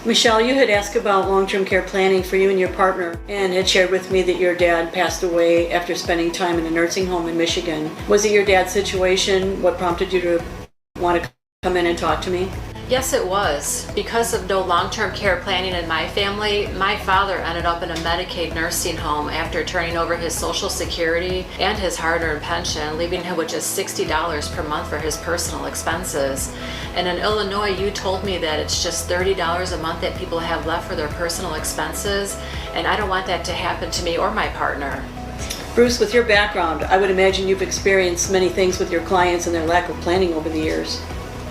Michelle, you had asked about long-term care planning for you and your partner and had shared with me that your dad passed away after spending time in a nursing home in Michigan. Was it your dad's situation? What prompted you to want to come in and talk to me? Yes, it was. Because of no long-term care planning in my family, my father ended up in a Medicaid nursing home after turning over his Social Security and his hard-earned pension, leaving him with just $60 per month for his personal expenses. And in Illinois, you told me that it's just $30 a month that people have left for their personal expenses, and I don't want that to happen to me or my partner. Bruce, with your background, I would imagine you've experienced many things with your clients and their lack of planning over the years.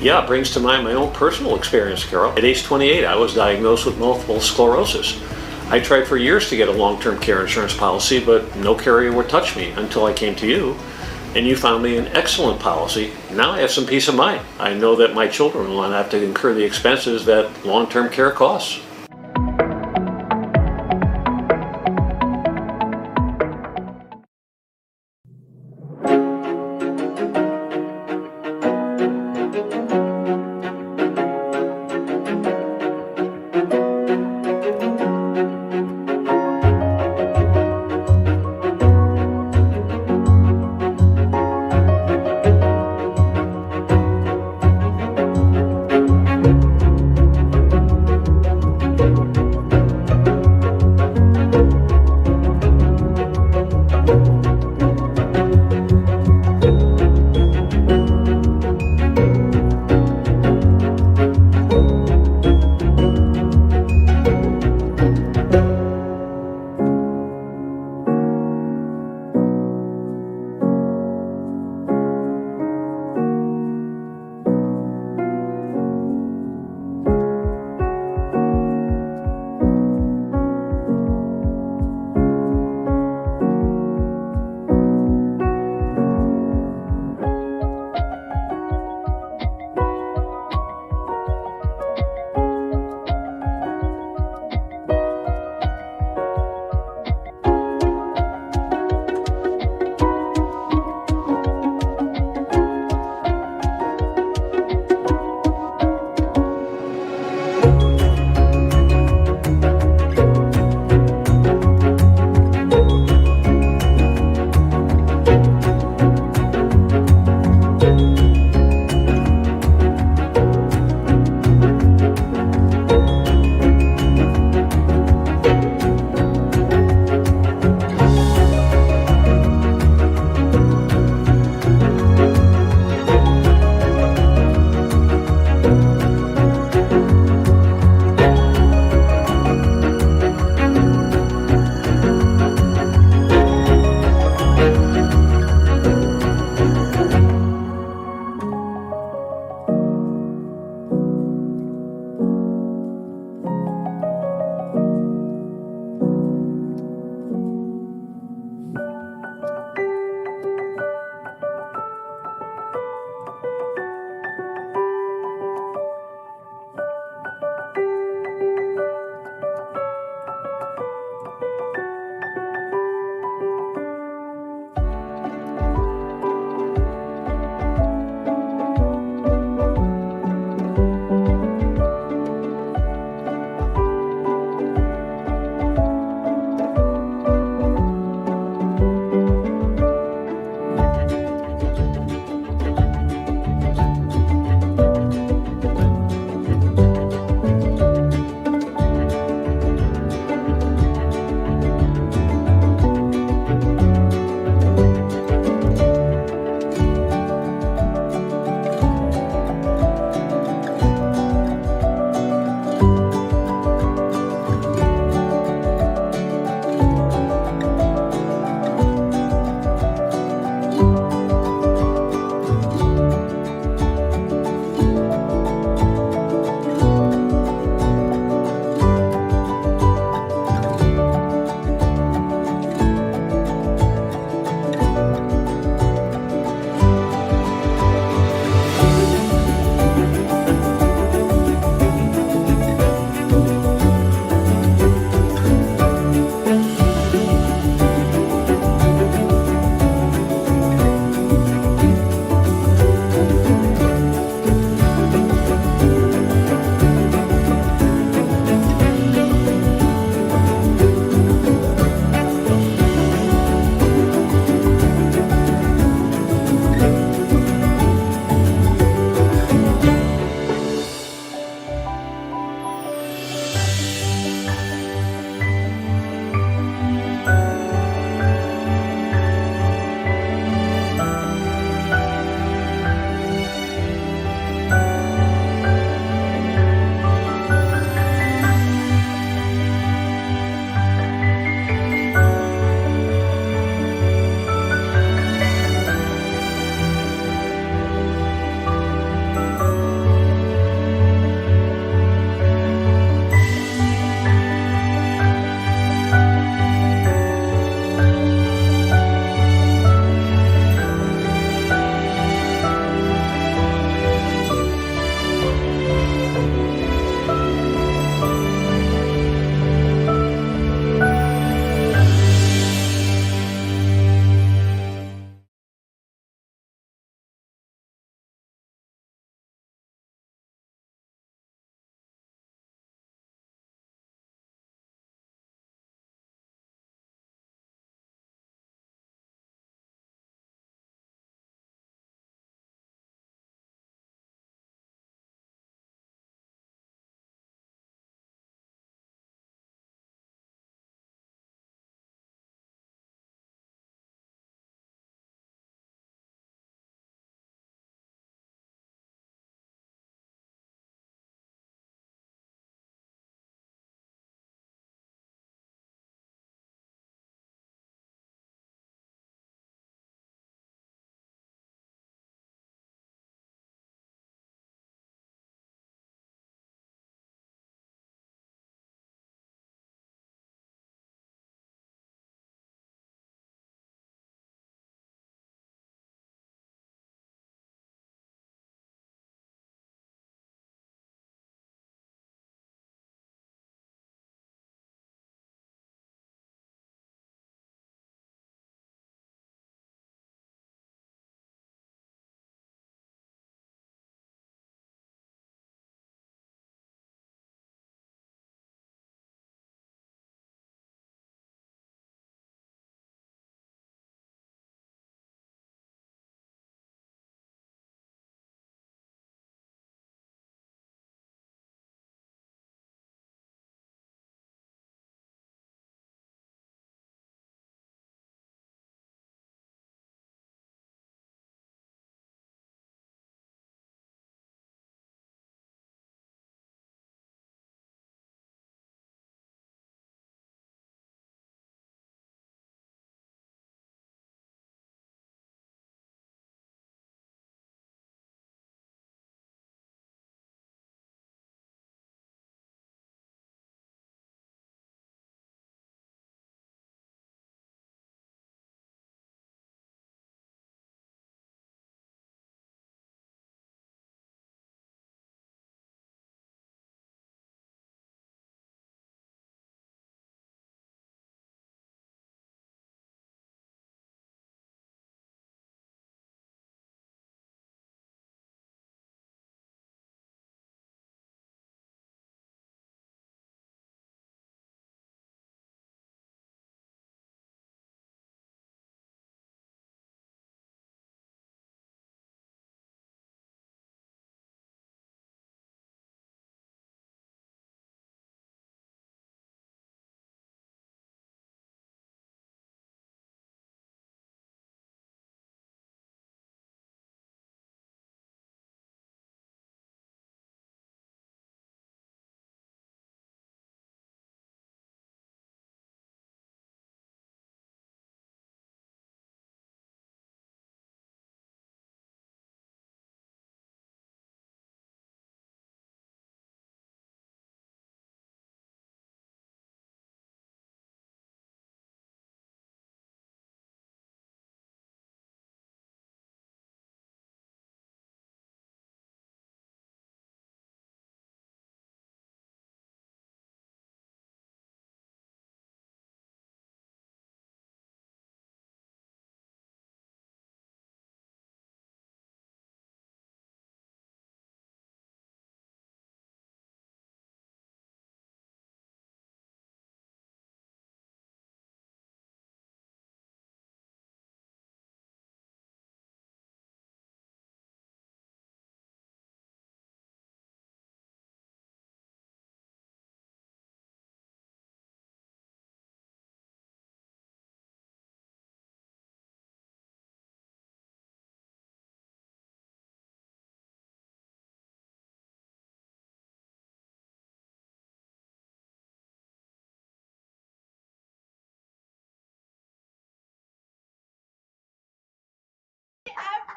Yeah, it brings to mind my own personal experience, Carol. At age 28, I was diagnosed with multiple sclerosis. I tried for years to get a long-term care insurance policy, but no carrier would touch me until I came to you, and you found me an excellent policy. Now I have some peace of mind. I know that my children will not have to incur the expenses that long-term care costs.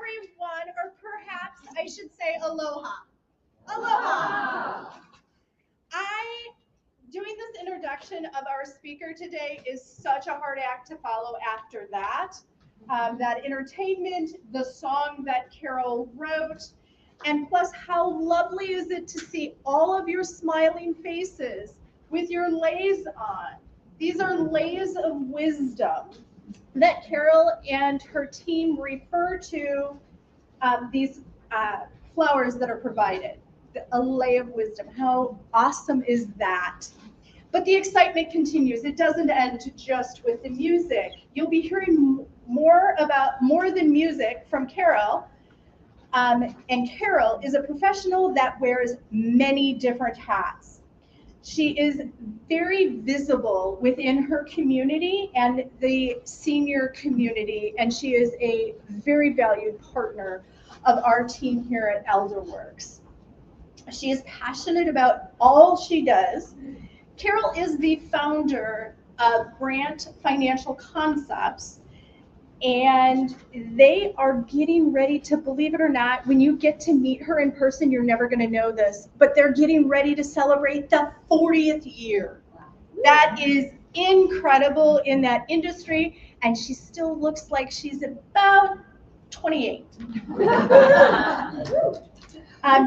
everyone, or perhaps I should say aloha. Aloha. Doing this introduction of our speaker today is such a hard act to follow after that. That entertainment, the song that Carol wrote, and plus how lovely is it to see all of your smiling faces with your leis on. These are leis of wisdom that Carol and her team refer to these flowers that are provided. A lei of wisdom. How awesome is that? But the excitement continues. It doesn't end just with the music. You'll be hearing more than music from Carol. And Carol is a professional that wears many different hats. She is very visible within her community and the senior community, and she is a very valued partner of our team here at Elderwerks. She is passionate about all she does. Carol is the founder of Brandt Financial Concepts, and they are getting ready to, believe it or not, when you get to meet her in person, you're never going to know this, but they're getting ready to celebrate the 40th year. That is incredible in that industry, and she still looks like she's about 28.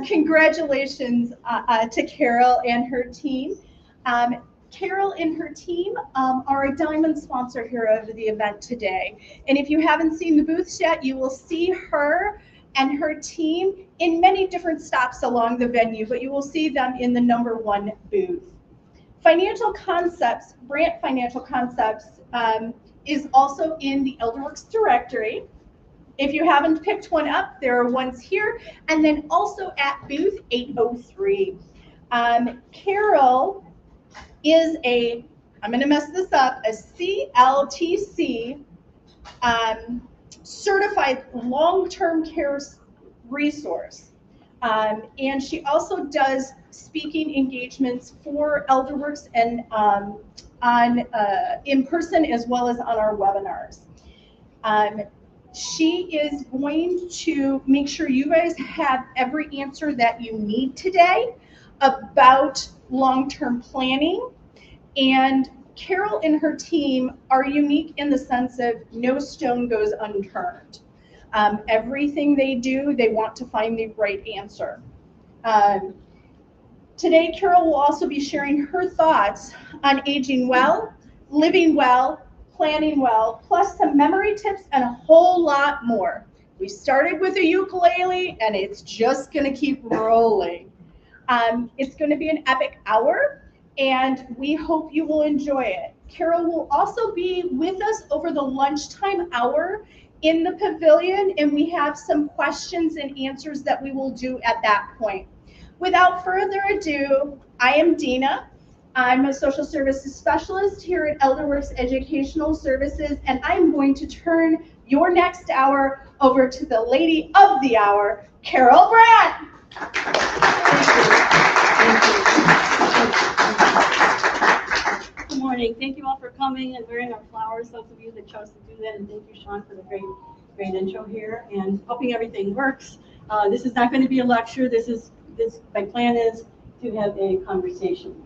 Congratulations to Carol and her team. Carol and her team are a diamond sponsor here of the event today. And if you haven't seen the booths yet, you will see her and her team in many different stops along the venue, but you will see them in the #1 booth. Financial Concepts, Brandt Financial Concepts, is also in the Elderwerks directory. If you haven't picked one up, there are ones here, and then also at booth 803. Carol is I'm going to mess this up, a CLTC certified long-term care resource. And she also does speaking engagements for Elderwerks and in person as well as on our webinars. She is going to make sure you guys have every answer that you need today about long-term planning. And Carol and her team are unique in the sense of no stone goes unturned. Everything they do, they want to find the right answer. Today, Carol will also be sharing her thoughts on aging well, living well, planning well, plus some memory tips and a whole lot more. We started with a ukulele and it's just gonna keep rolling. It's gonna be an epic hour and we hope you will enjoy it. Carol will also be with us over the lunchtime hour in the pavilion, and we have some questions and answers that we will do at that point. Without further ado, I am Dina. I'm a social services specialist here at Elderwerks Educational Services, and I'm going to turn your next hour over to the lady of the hour, Carol Brandt. Good morning. Thank you all for coming and wearing our flowers, those of you that chose to do that, and thank you, Sean, for the great intro here, and hoping everything works. This is not going to be a lecture. My plan is to have a conversation.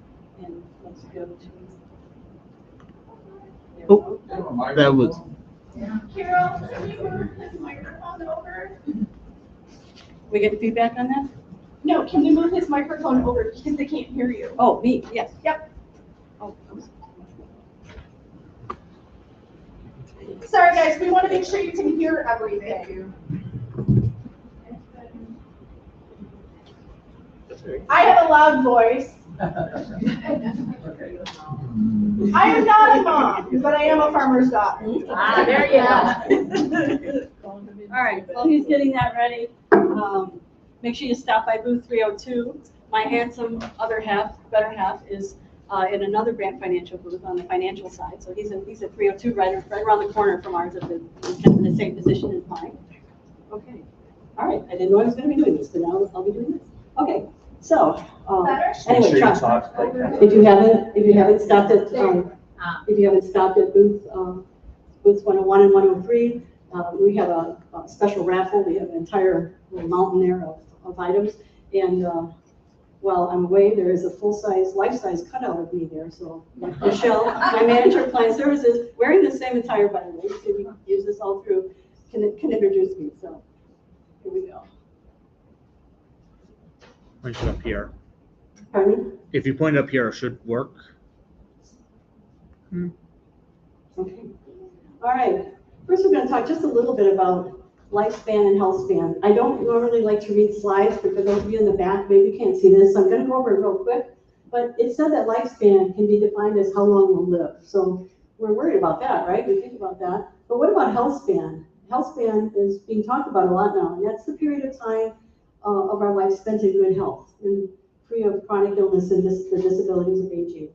And let's go to. That was. Carol, can you move this microphone over? We get feedback on that? No, can you move his microphone over because they can't hear you? Oh, me, yes. Yep. Oh, Sorry, guys, we want to make sure you can hear everything. I have a loud voice. I am not a mom, but I am a farmer's daughter. Ah, there you go. All right, while he's getting that ready, make sure you stop by booth 302. My handsome better half, is in another Brandt Financial booth on the financial side. So he's at 302, right around the corner from ours, in the same position as mine. Okay. All right. I didn't know I was going to be doing this, but now I'll be doing this. Okay. So anyway, if you haven't stopped at booths 101 and 103, We have a special raffle. We have an entire little mountain there of items. And while I'm away, there is a full-size, life-size cutout of me there. So Michelle, my manager of client services, wearing the same attire, by the way, so we use this all through, can introduce me. So here we go. Point it up here. Pardon me? If you point it up here, it should work. Okay. All right. First, we're going to talk just a little bit about lifespan and health span. I don't normally like to read slides, but for those of you in the back, maybe you can't see this. So I'm going to go over it real quick. But it said that lifespan can be defined as how long we'll live. So we're worried about that, right? We think about that. But what about health span? Health span is being talked about a lot now, and that's the period of time of our life spent in good health and free of chronic illness and the disabilities of aging.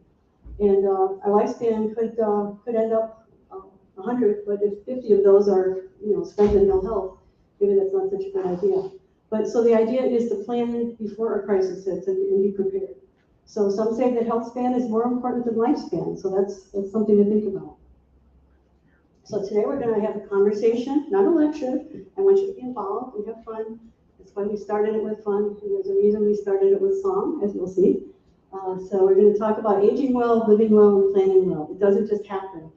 And our lifespan could end up 100, but if 50 of those are, spent in ill health, maybe that's not such a good idea. But so the idea is to plan before a crisis hits and be prepared. So some say that health span is more important than lifespan. So that's something to think about. So today we're going to have a conversation, not a lecture. I want you to be involved and have fun. That's why we started it with fun. And there's a reason we started it with song, as you'll see. So we're going to talk about aging well, living well, and planning well. It doesn't just happen.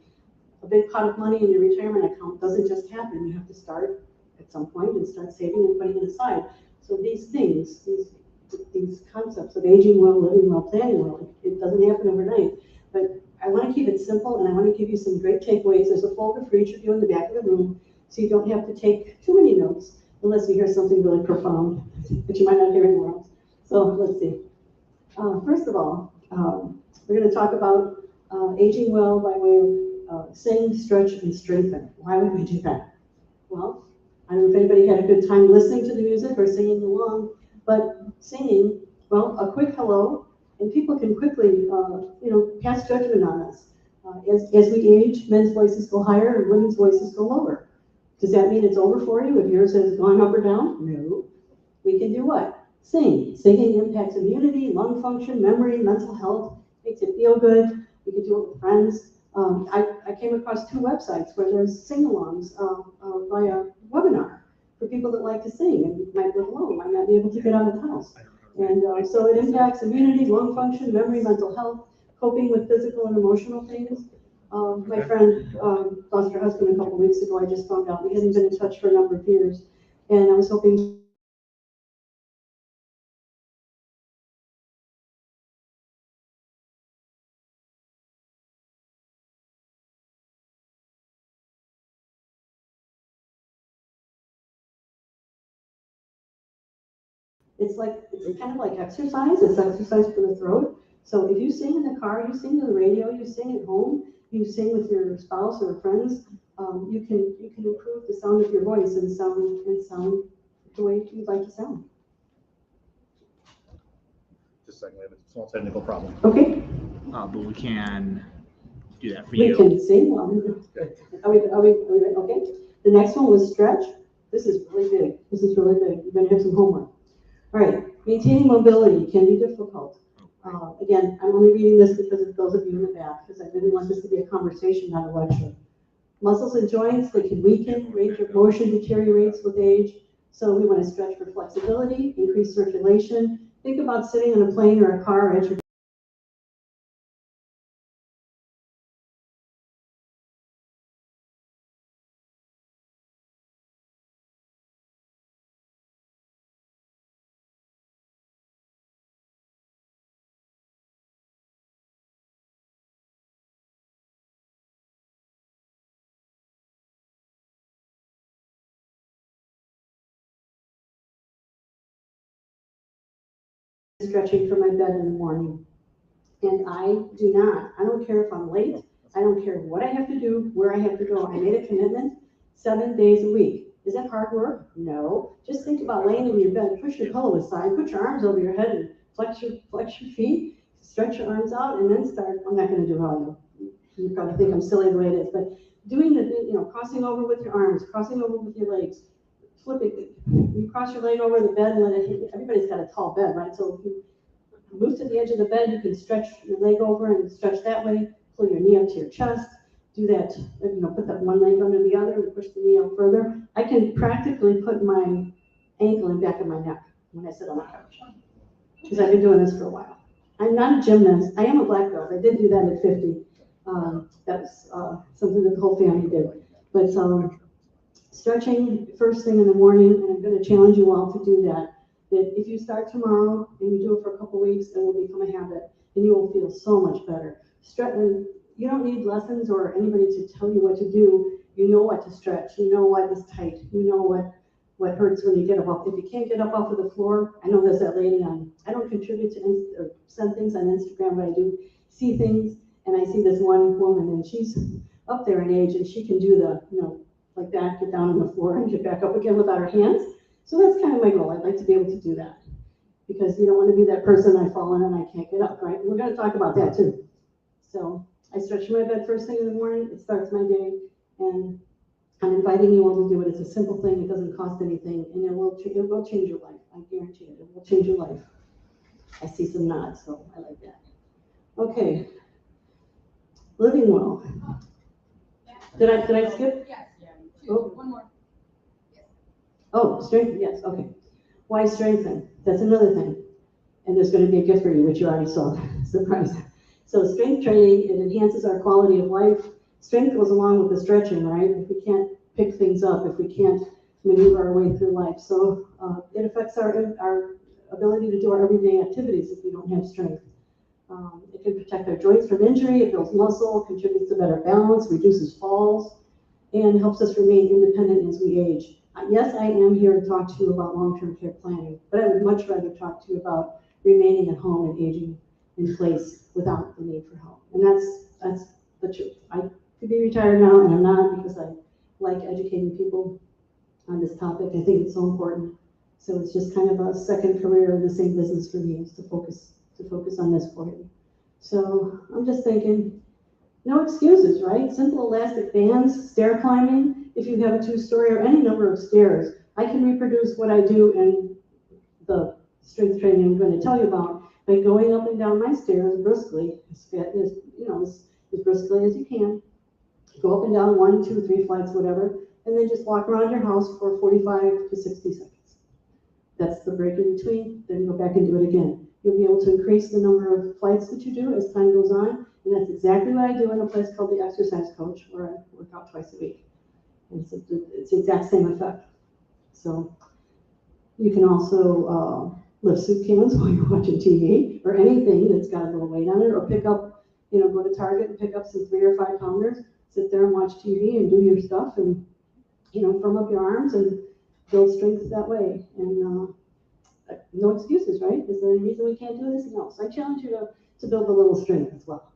A big pot of money in your retirement account doesn't just happen. You have to start at some point and start saving and putting it aside. So these things, these concepts of aging well, living well, planning well, it doesn't happen overnight. But I want to keep it simple, and I want to give you some great takeaways. There's a folder for each of you in the back of the room, so you don't have to take too many notes unless you hear something really profound that you might not hear anywhere else. So let's see. First of all, we're going to talk about aging well by way of sing, stretch, and strengthen. Why would we do that? Well, I don't know if anybody had a good time listening to the music or singing along, but singing, well, a quick hello, and people can quickly, pass judgment on us. As we age, men's voices go higher and women's voices go lower. Does that mean it's over for you if yours has gone up or down? No. We can do what? Sing. Singing impacts immunity, lung function, memory, mental health, makes it feel good. You can do it with friends. I came across 2 websites where there's sing-alongs via webinar for people that like to sing and might live alone, might not be able to get out of the house. And so it impacts immunity, lung function, memory, mental health, coping with physical and emotional things. My friend lost her husband a couple weeks ago. I just found out we hadn't been in touch for a number of years, and I was hoping it's kind of like exercise. It's exercise for the throat. So if you sing in the car, you sing to the radio, you sing at home, you sing with your spouse or friends, you can improve the sound of your voice and sound the way you'd like to sound. Just a second, we have a small technical problem. Okay. But we can do that for We you. can sing. Well, are we okay? The next one was stretch. This is really big. You're going to have some homework. All right, maintaining mobility can be difficult. Again, I'm only reading this because of those of you in the back, because I really want this to be a conversation, not a lecture. Muscles and joints, they can weaken, range of motion deteriorates with age, so we want to stretch for flexibility, increase circulation. Think about sitting in a plane or a car at your stretching from my bed in the morning. And I don't care if I'm late, I don't care what I have to do, where I have to go. I made a commitment 7 days a week. Is that hard work? No. Just think about laying in your bed, push your pillow aside, put your arms over your head and flex your feet, stretch your arms out, and then start. I'm not going to do how you probably think I'm silly the way it is, but doing crossing over with your arms, crossing over with your legs, flipping. You cross your leg over the bed and let it hit. Everybody's got a tall bed, right? So if you move to the edge of the bed, you can stretch your leg over and stretch that way, pull your knee up to your chest, do that, put that one leg under the other and push the knee out further. I can practically put my ankle in back of my neck when I sit on the couch, because I've been doing this for a while. I'm not a gymnast. I am a black belt. I did do that at 50. That's something that the whole family did. But stretching first thing in the morning, and I'm going to challenge you all to do that. That if you start tomorrow and you do it for a couple weeks, it will become a habit, and you will feel so much better. You don't need lessons or anybody to tell you what to do. You know what to stretch. You know what is tight. You know what hurts when you get up off. If you can't get up off of the floor, I know there's that lady I don't contribute to or send things on Instagram, but I do see things, and I see this one woman, and she's up there in age, and she can do the, like that, get down on the floor and get back up again without her hands. So that's kind of my goal. I'd like to be able to do that, because you don't want to be that person I fall in and I can't get up, right? We're going to talk about that too. So I stretch my bed first thing in the morning. It starts my day, and I'm inviting you all to do it. It's a simple thing. It doesn't cost anything, and it will change your life. I guarantee it. It will change your life. I see some nods, so I like that. Okay. Living well. Did I skip? Yes. Oh. One more. Oh, strength, yes, okay. Why strengthen? That's another thing. And there's going to be a gift for you, which you already saw. Surprise. So strength training, it enhances our quality of life. Strength goes along with the stretching, right? If we can't pick things up, if we can't maneuver our way through life. So it affects our ability to do our everyday activities if we don't have strength. It can protect our joints from injury, it builds muscle, contributes to better balance, reduces falls, and helps us remain independent as we age. Yes, I am here to talk to you about long-term care planning, but I would much rather talk to you about remaining at home and aging in place without the need for help. And that's the truth. I could be retired now, and I'm not, because I like educating people on this topic. I think it's so important. So it's just kind of a second career in the same business for me, is to focus on this for you. So I'm just thinking, no excuses, right? Simple elastic bands, stair climbing. If you have a 2-story or any number of stairs, I can reproduce what I do in the strength training I'm going to tell you about by going up and down my stairs briskly, as briskly as you can. Go up and down 1, 2, 3 flights, whatever, and then just walk around your house for 45 to 60 seconds. That's the break in between, then go back and do it again. You'll be able to increase the number of flights that you do as time goes on, and that's exactly what I do in a place called the Exercise Coach, where I work out twice a week. It's the exact same effect. So you can also lift soup cans while you're watching TV, or anything that's got a little weight on it, or pick up, go to Target and pick up some 3 or 5 pounders, sit there and watch TV and do your stuff, and firm up your arms and build strength that way. And no excuses, right? Is there any reason we can't do this? No. So I challenge you to build a little strength as well.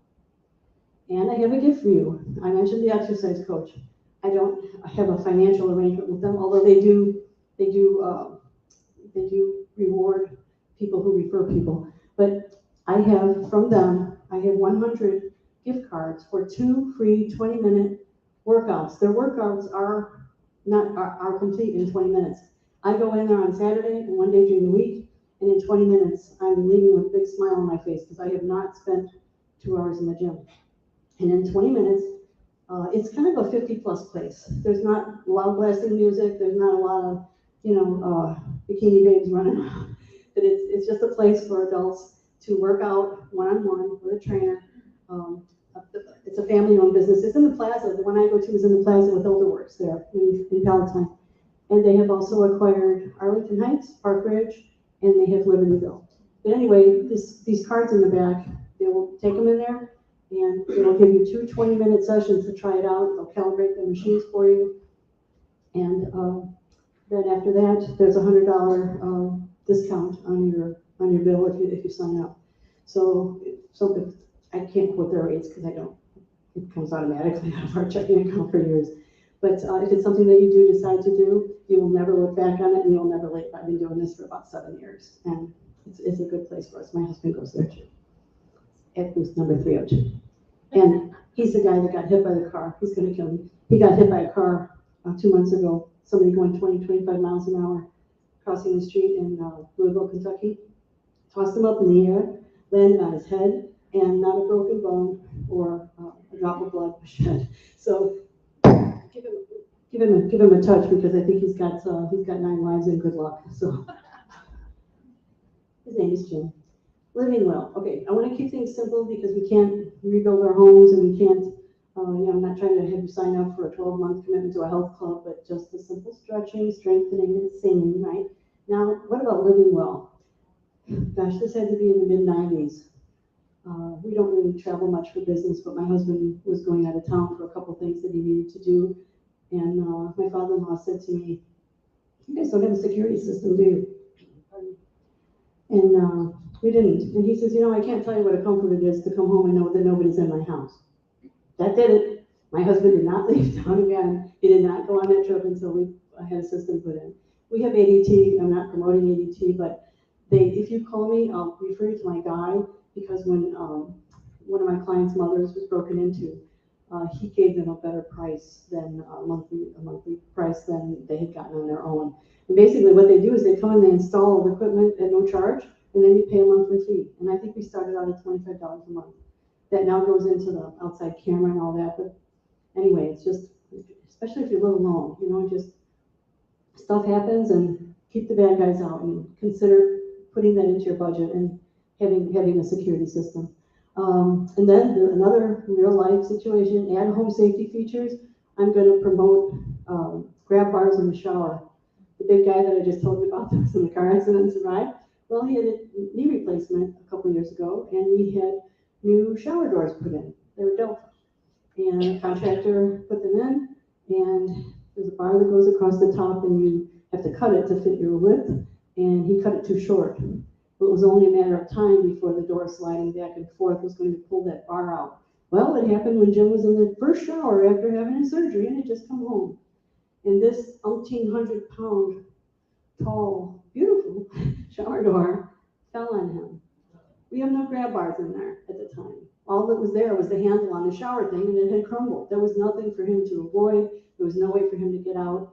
And I have a gift for you. I mentioned the Exercise Coach. I don't have a financial arrangement with them, although they do reward people who refer people. But I have from them, I have 100 gift cards for 2 free 20-minute workouts. Their workouts are complete in 20 minutes. I go in there on Saturday and one day during the week, and in 20 minutes, I'm leaving with a big smile on my face, because I have not spent 2 hours in the gym. And in 20 minutes, it's kind of a 50-plus place. There's not loud blasting music. There's not a lot of, bikini babes running around. But it's just a place for adults to work out one-on-one with a trainer. It's a family-owned business. It's in the plaza. The one I go to is in the plaza with Elderwerks there in Palatine. And they have also acquired Arlington Heights, Park Ridge, and they have Libertyville. But anyway, these cards in the back, they will take them in there, and they will give you 2 20-minute sessions to try it out. They'll calibrate the machines for you. And then after that, there's a $100 discount on your bill if you sign up. So I can't quote their rates, because it comes automatically out of our checking account for years. But if it's something that you do decide to do, you will never look back on it, and you'll never leave. I've been doing this for about 7 years, and it's a good place for us. My husband goes there too, at booth number 302. And he's the guy that got hit by the car. He's going to kill me. He got hit by a car 2 months ago. Somebody going 20, 25 miles an hour crossing the street in Louisville, Kentucky. Tossed him up in the air, landed on his head, and not a broken bone or a drop of blood shed. So give him a touch, because I think he's got 9 lives and good luck. So his name is Jim. Living well. Okay, I want to keep things simple because we can't rebuild our homes, and we can't. I'm not trying to have you sign up for a 12-month commitment to a health club, but just the simple stretching, strengthening, and singing. Right now, what about living well? Gosh, this had to be in the mid-90s. We don't really travel much for business, but my husband was going out of town for a couple things that he needed to do. And my father-in-law said to me, "You guys don't have a security system, do you?" And we didn't. And he says, I can't tell you what a comfort it is to come home and know that nobody's in my house. That did it. My husband did not leave town again. He did not go on that trip until we had a system put in. We have ADT. I'm not promoting ADT, but if you call me, I'll refer you to my guy, because when one of my clients' mothers was broken into, he gave them a better price than a monthly price than they had gotten on their own. And basically what they do is they come and they install the equipment at no charge, and then you pay a monthly fee. And I think we started out at $25 a month. That now goes into the outside camera and all that. But anyway, it's just, especially if you live alone, just stuff happens, and keep the bad guys out, and consider putting that into your budget and having a security system. And then another real life situation, add home safety features. I'm going to promote grab bars in the shower. The big guy that I just told you about that was in the car accident and survived, well, he had a knee replacement a couple years ago, and we had new shower doors put in. They were Delta. And the contractor put them in, and there's a bar that goes across the top, and you have to cut it to fit your width, and he cut it too short. It was only a matter of time before the door sliding back and forth was going to pull that bar out. Well, it happened when Jim was in the first shower after having his surgery, and had just come home. And this 1,800-pound tall, beautiful shower door fell on him. We have no grab bars in there at the time. All that was there was the handle on the shower thing, and it had crumbled. There was nothing for him to avoid. There was no way for him to get out.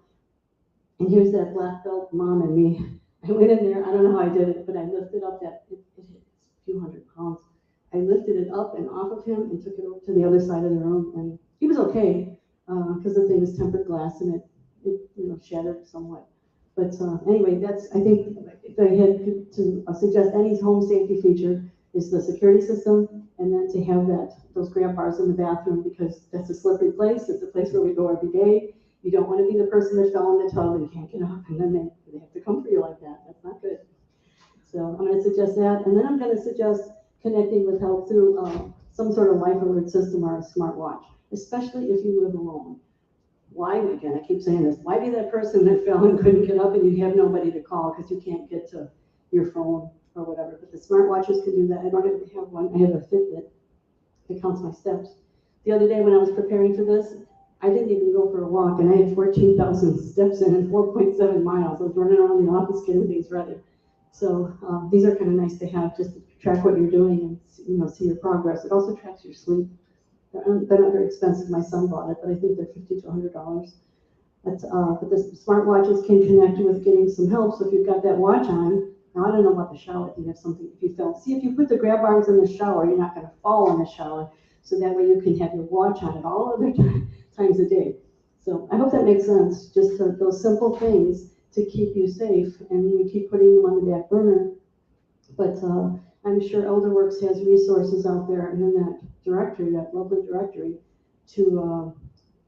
And here's that black belt mom and me. I went in there, I don't know how I did it, but I lifted up it hit a few hundred pounds. I lifted it up and off of him and took it over to the other side of the room, and he was okay, because the thing was tempered glass, and it shattered somewhat. But anyway, I think if I had to suggest any home safety feature, is the security system, and then to have those grab bars in the bathroom, because that's a slippery place. It's a place where we go every day. You don't want to be the person that fell in the tub and can't get up, and then they have to come for you like that. That's not good. So I'm going to suggest that, and then I'm going to suggest connecting with help through some sort of life alert system or a smartwatch, especially if you live alone. Why, again, I keep saying this, why be that person that fell and couldn't get up and you have nobody to call because you can't get to your phone or whatever? But the smartwatches can do that. I don't have one. I have a Fitbit that counts my steps. The other day when I was preparing for this, I didn't even go for a walk, and I had 14,000 steps in and 4.7 miles. I was running around the office getting things ready. So these are kind of nice to have, just to track what you're doing and see your progress. It also tracks your sleep. They're not very expensive. My son bought it, but I think they're $50 to $100. But the smartwatches can connect with getting some help. So if you've got that watch on, now I don't know about the shower, if you have something, if you fell. See, if you put the grab bars in the shower, you're not going to fall in the shower. So that way you can have your watch on at all other times a day. So I hope that makes sense. Just those simple things to keep you safe, and we keep putting them on the back burner. But I'm sure Elderwerks has resources out there in that directory, that lovely directory, to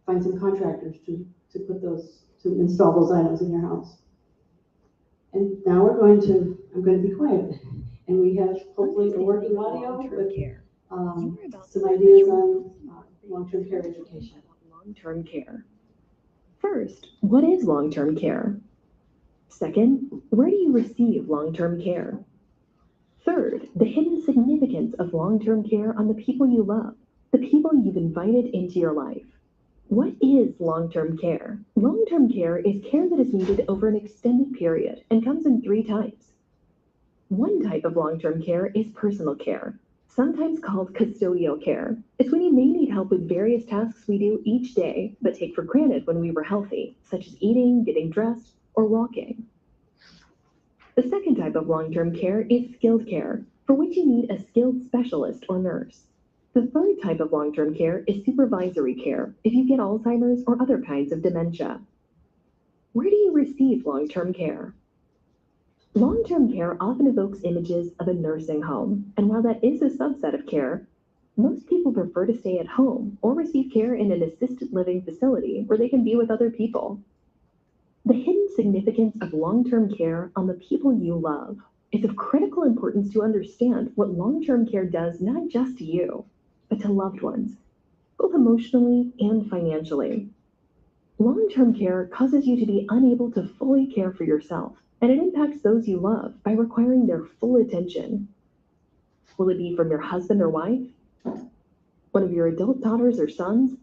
find some contractors to install those items in your house. And now I'm going to be quiet, and we have hopefully a working audio with some ideas on long-term care education. Long-term care. First, what is long-term care? Second, where do you receive long-term care? Third, the hidden significance of long-term care on the people you love, the people you've invited into your life. What is long-term care? Long-term care is care that is needed over an extended period and comes in 3 types. One type of long-term care is personal care, sometimes called custodial care. It's when you may need help with various tasks we do each day but take for granted when we were healthy, such as eating, getting dressed, or walking. The second type of long-term care is skilled care. for which you need a skilled specialist or nurse. The third type of long-term care is supervisory care if you get Alzheimer's or other kinds of dementia. Where do you receive long-term care? Long-term care often evokes images of a nursing home, and while that is a subset of care, most people prefer to stay at home or receive care in an assisted living facility where they can be with other people. The hidden significance of long-term care on the people you love is of critical importance to understand what long-term care does not just to you, but to loved ones, both emotionally and financially. Long-term care causes you to be unable to fully care for yourself, and it impacts those you love by requiring their full attention. Will it be from your husband or wife? One of your adult daughters or sons?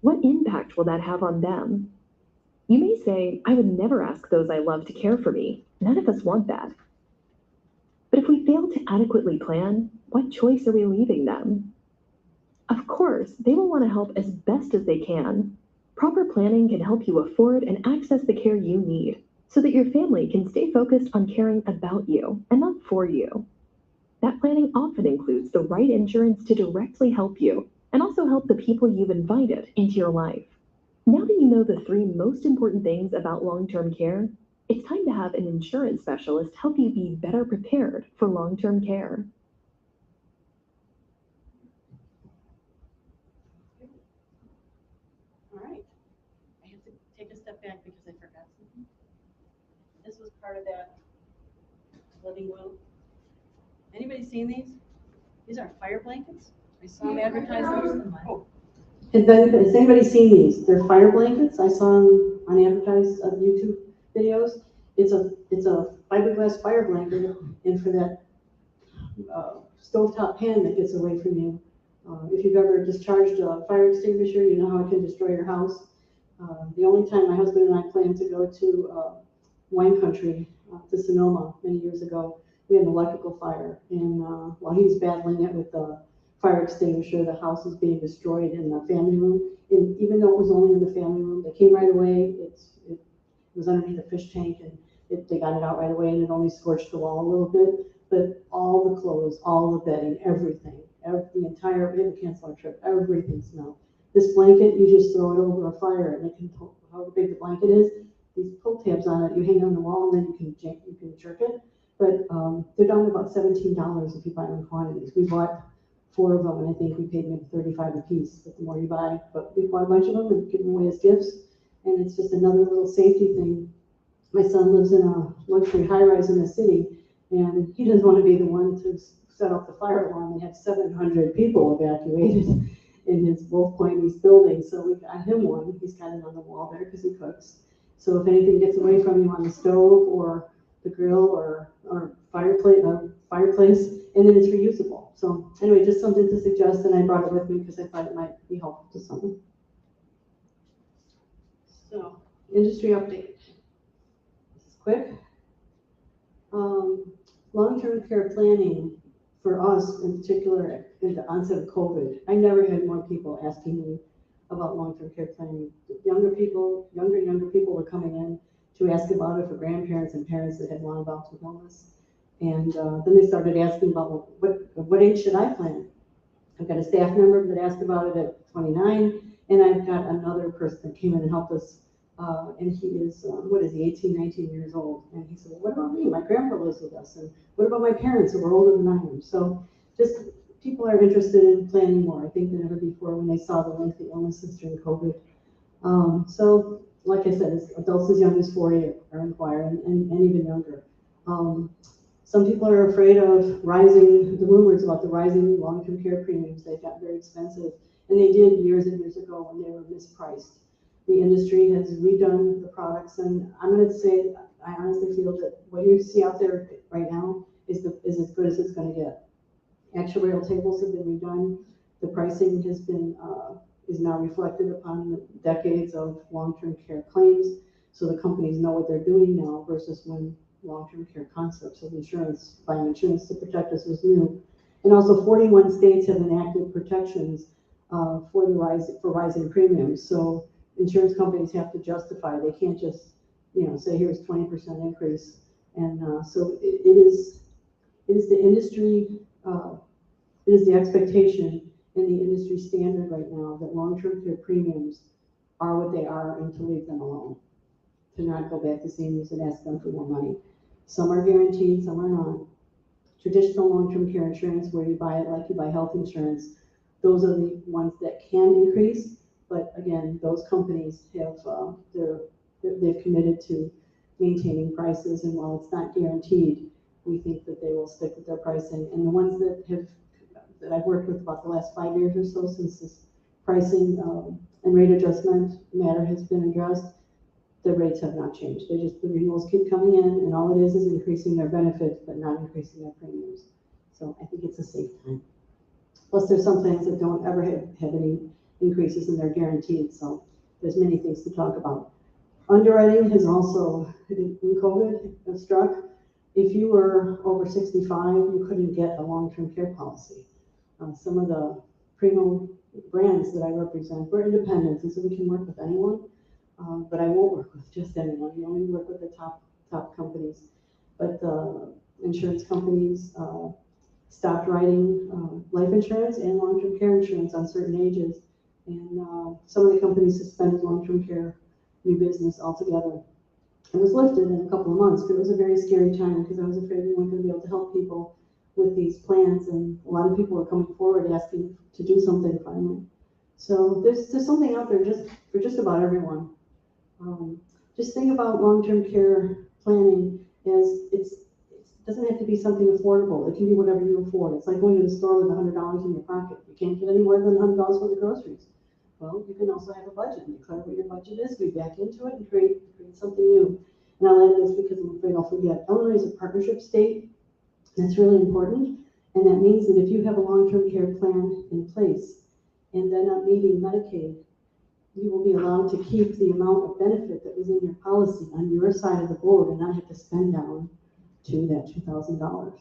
What impact will that have on them? You may say, I would never ask those I love to care for me. None of us want that. But if we fail to adequately plan, what choice are we leaving them? Of course, they will want to help as best as they can. Proper planning can help you afford and access the care you need so that your family can stay focused on caring about you and not for you. That planning often includes the right insurance to directly help you and also help the people you've invited into your life. Now that you know the 3 most important things about long-term care, it's time to have an insurance specialist help you be better prepared for long-term care. All right. I have to take a step back because I forgot something. This was part of that living will. Anybody seen these? These are fire blankets. I saw them advertised. Oh. Has anybody seen these? They're fire blankets. I saw them on advertised YouTube videos. It's a fiberglass fire blanket, and for that stovetop pan that gets away from you. If you've ever discharged a fire extinguisher, you know how it can destroy your house. The only time my husband and I planned to go to wine country, to Sonoma many years ago, we had an electrical fire, and while he was battling it with the fire extinguisher, the house was being destroyed in the family room. And even though it was only in the family room, they came right away. It was underneath a fish tank, and they got it out right away, and it only scorched the wall a little bit. But all the clothes, all the bedding, everything, the entire, we had to cancel our trip, everything smelled. This blanket, you just throw it over a fire, and it can, however big the blanket is, these pull tabs on it, you hang on the wall, and then you can jerk it. But they're down to about $17 if you buy them in quantities. We bought 4 of them, and I think we paid maybe $35 a piece. But the more you buy, but we bought a bunch of them and give them away as gifts, and it's just another little safety thing. My son lives in a luxury high-rise in the city, and he doesn't want to be the one to set off the fire alarm. We had 700 people evacuated in his Wolf Point East building, so we got him one. He's got it on the wall there because he cooks. So if anything gets away from you on the stove or the grill or fireplace, and then it's reusable. So anyway, just something to suggest, and I brought it with me because I thought it might be helpful to someone. So, industry update. This is quick. Long-term care planning for us, in particular, at the onset of COVID, I never had more people asking me about long-term care planning. Younger people were coming in to ask about it for grandparents and parents that had long bouts with illness. And then they started asking about, well, what age should I plan? I've got a staff member that asked about it at 29, and I've got another person that came in and helped us, and he is, 18, 19 years old. And he said, well, what about me? My grandpa lives with us. And what about my parents who are older than I am? So just people are interested in planning more, I think, than ever before when they saw the lengthy illnesses during COVID. So like I said, it's adults as young as 40 are inquiring, and even younger. Some people are afraid of the rumors about the rising long-term care premiums. They've got very expensive, and they did years and years ago when they were mispriced. The industry has redone the products, and I'm going to say, I honestly feel that what you see out there right now is as good as it's going to get. Actuarial tables have been redone. The pricing has been is now reflected upon the decades of long-term care claims, so the companies know what they're doing now versus when long-term care concepts of insurance, buying insurance to protect us was new. And also 41 states have enacted protections for rising premiums. So insurance companies have to justify. They can't just, say here's 20% increase. And so it it is the industry, it is the expectation and the industry standard right now that long-term care premiums are what they are and to leave them alone. To not go back to seniors and ask them for more money. Some are guaranteed, some are not. Traditional long-term care insurance, where you buy it like you buy health insurance, those are the ones that can increase. But again, those companies have, they've committed to maintaining prices, and while it's not guaranteed, we think that they will stick with their pricing. And the ones that I've worked with about the last 5 years or so since this pricing and rate adjustment matter has been addressed, the rates have not changed. The renewals keep coming in, and all it is increasing their benefits, but not increasing their premiums. So I think it's a safe time. Plus, there's some plans that don't ever have any increases, and they're guaranteed. So there's many things to talk about. Underwriting has also, in COVID, struck. If you were over 65, you couldn't get a long-term care policy. Some of the premium brands that I represent, we're independents, and so we can work with anyone. But I won't work with just anyone. We only work with the top companies. But the insurance companies stopped writing life insurance and long-term care insurance on certain ages. And some of the companies suspended long-term care new business altogether. It was lifted in a couple of months, but it was a very scary time because I was afraid we weren't going to be able to help people with these plans. And a lot of people were coming forward asking to do something finally. So there's something out there for just about everyone. Just think about long-term care planning as it doesn't have to be something affordable. It can be whatever you afford. It's like going to the store with $100 in your pocket. You can't get any more than $100 for the groceries. Well, you can also have a budget and declare what your budget is, be back into it, and create something new. And I'll add this because I'm afraid I'll forget. Illinois is a partnership state. That's really important. And that means that if you have a long-term care plan in place and then not meeting Medicaid, you will be allowed to keep the amount of benefit that was in your policy on your side of the board and not have to spend down to that $2,000.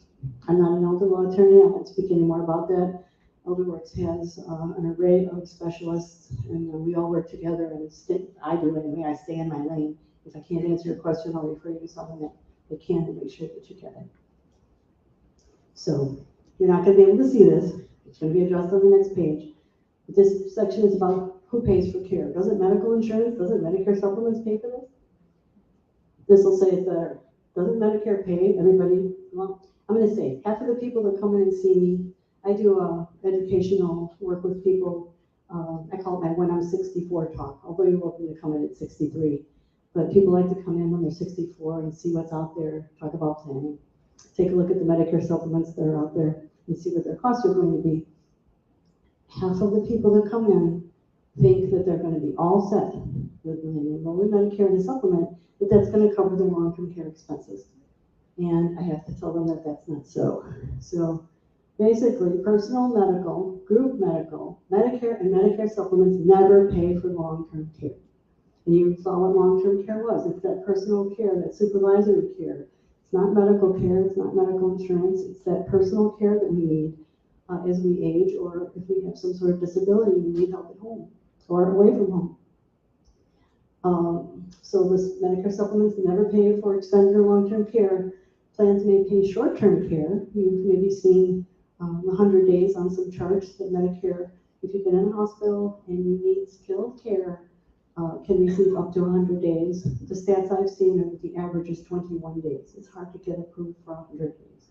I'm not an elder law attorney. I won't speak any more about that. Elderwerks has an array of specialists, and we all work together. And I do anyway. I stay in my lane. If I can't answer your question, I'll refer you to someone that can to make sure that you get it. So you're not going to be able to see this. It's going to be addressed on the next page. But this section is about who pays for care. Doesn't medical insurance, doesn't Medicare supplements pay for this? This will say it there. Doesn't Medicare pay everybody? Well, I'm going to say half of the people that come in and see me, I do educational work with people. I call it my when I'm 64 talk, although you're welcome to come in at 63. But people like to come in when they're 64 and see what's out there, talk about planning. Take a look at the Medicare supplements that are out there and see what their costs are going to be. Half of the people that come in think that they're going to be all set with when they enroll in Medicare and a supplement, that's going to cover their long-term care expenses. And I have to tell them that that's not so. So basically, personal medical, group medical, Medicare, and Medicare supplements never pay for long-term care. And you saw what long-term care was. It's that personal care, that supervisory care. It's not medical care, it's not medical insurance, it's that personal care that we need as we age, or if we have some sort of disability, we need help at home or away from home. So this Medicare supplements never pay for extended or long-term care. Plans may pay short-term care. You've maybe seen 100 days on some charts that Medicare, if you've been in a hospital and you need skilled care, can receive up to 100 days. The stats I've seen are that the average is 21 days. It's hard to get approved for 100 days.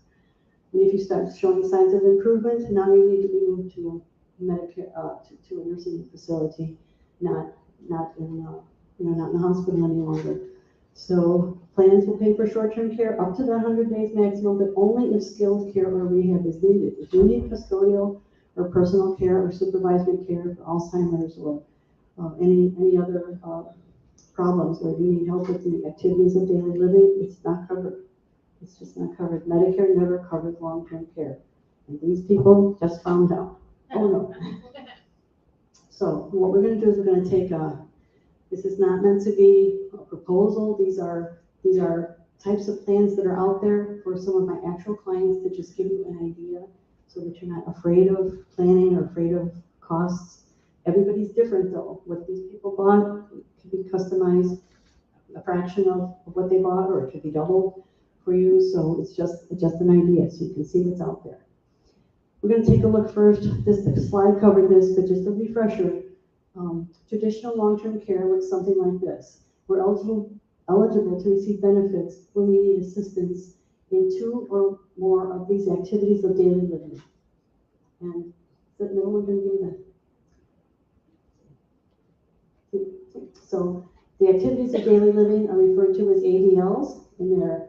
And if you start showing signs of improvement, now you need to be moved to Medicare, to a nursing facility, not in the hospital any longer. So plans will pay for short-term care up to the 100 days maximum, but only if skilled care or rehab is needed. If you need custodial or personal care or supervisory care for Alzheimer's or any other problems where you need help with the activities of daily living, it's not covered. It's just not covered. Medicare never covers long-term care. And these people just found out. Oh no. So what we're going to do is we're going to take this is not meant to be a proposal. These are types of plans that are out there for some of my actual clients to just give you an idea so that you're not afraid of planning or afraid of costs. Everybody's different though. What these people bought can be customized, a fraction of what they bought, or it could be double. for you, so it's just an idea, so you can see what's out there. We're going to take a look first. This slide covered this, but just a refresher. Traditional long-term care looks something like this. We're eligible to receive benefits when we need assistance in 2 or more of these activities of daily living. And is that no one going to do that? So the activities of daily living are referred to as ADLs, and they're,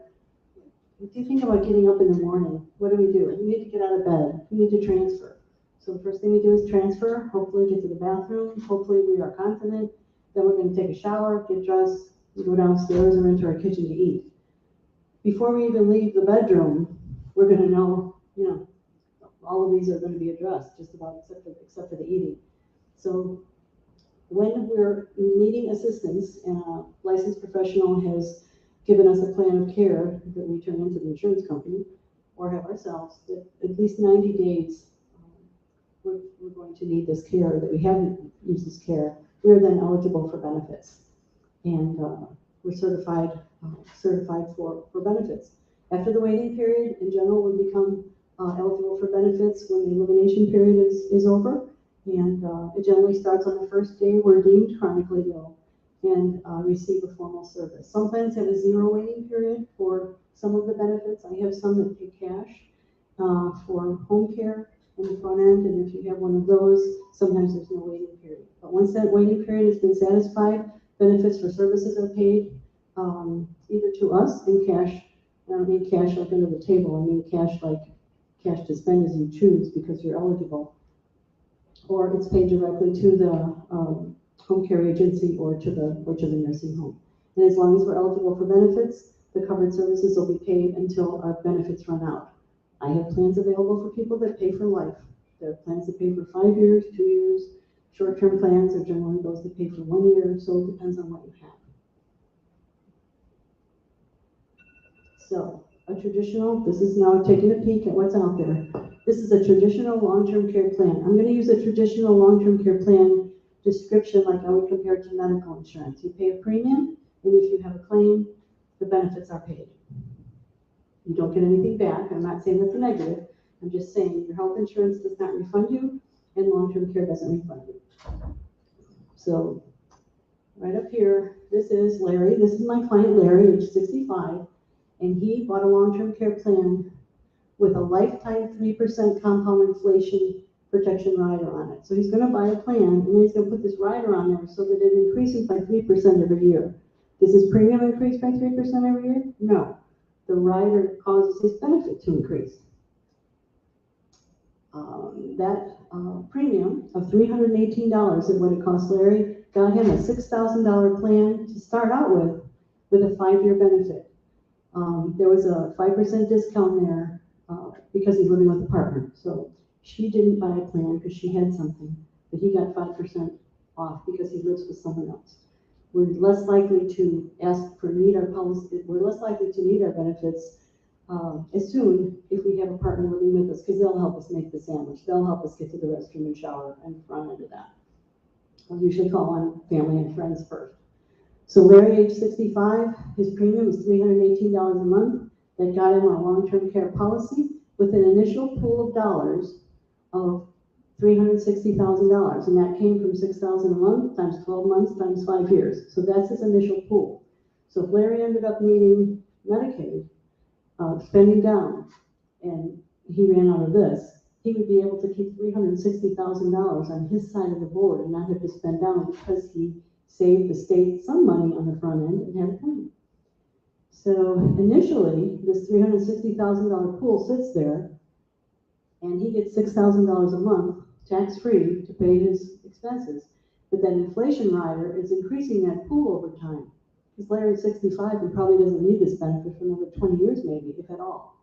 if you think about getting up in the morning, what do? We need to get out of bed. We need to transfer. So the first thing we do is transfer, hopefully get to the bathroom, hopefully we are continent, then we're going to take a shower, get dressed, we go downstairs or into our kitchen to eat. Before we even leave the bedroom, we're going to know, all of these are going to be addressed, just about except for the eating. So when we're needing assistance and a licensed professional has given us a plan of care that we turn into the insurance company or have ourselves, that at least 90 days we're going to need this care, that we haven't used this care, we're then eligible for benefits. And we're certified for benefits. After the waiting period, in general, we become eligible for benefits when the elimination period is over. And it generally starts on the first day we're deemed chronically ill and receive a formal service. Some plans have a 0 waiting period for some of the benefits. I have some that pay cash for home care in the front end, and if you have one of those, sometimes there's no waiting period. But once that waiting period has been satisfied, benefits for services are paid either to us in cash. I don't mean cash like under the table. I mean cash like cash to spend as you choose because you're eligible. Or it's paid directly to the home care agency or to the nursing home. And as long as we're eligible for benefits, the covered services will be paid until our benefits run out. I have plans available for people that pay for life. There are plans that pay for 5 years, 2 years. Short-term plans are generally those that pay for 1 year, so it depends on what you have. So a traditional, this is now taking a peek at what's out there. This is a traditional long-term care plan. I'm going to use a traditional long-term care plan description like I would compare it to medical insurance. You pay a premium, and if you have a claim, the benefits are paid. You don't get anything back. I'm not saying that's a negative. I'm just saying your health insurance does not refund you, and long-term care doesn't refund you. So right up here, this is Larry. This is my client Larry, age 65, and he bought a long-term care plan with a lifetime 3% compound inflation protection rider on it. So he's going to buy a plan, and then he's going to put this rider on there so that it increases by 3% every year. Does his premium increase by 3% every year? No. The rider causes his benefit to increase. That premium of $318 is what it cost Larry, got him a $6,000 plan to start out with a 5-year benefit. There was a 5% discount there because he's living with a partner. So she didn't buy a plan because she had something, but he got 5% off because he lives with someone else. We're less likely to ask for our policy. We're less likely to need our benefits as soon if we have a partner living with us, because they'll help us make the sandwich. They'll help us get to the restroom and shower and front end of that. I usually call on family and friends first. So Larry, age 65, his premium is $318 a month. That got him a long-term care policy with an initial pool of dollars of $360,000, and that came from $6,000 a month times 12 months times 5 years. So that's his initial pool. So if Larry ended up needing Medicaid, spending down, and he ran out of this, he would be able to keep $360,000 on his side of the board and not have to spend down because he saved the state some money on the front end and had a plan. So initially, this $360,000 pool sits there, and he gets $6,000 a month tax-free to pay his expenses. But that inflation rider is increasing that pool over time. Because Larry's 65 and probably doesn't need this benefit for another 20 years maybe, if at all.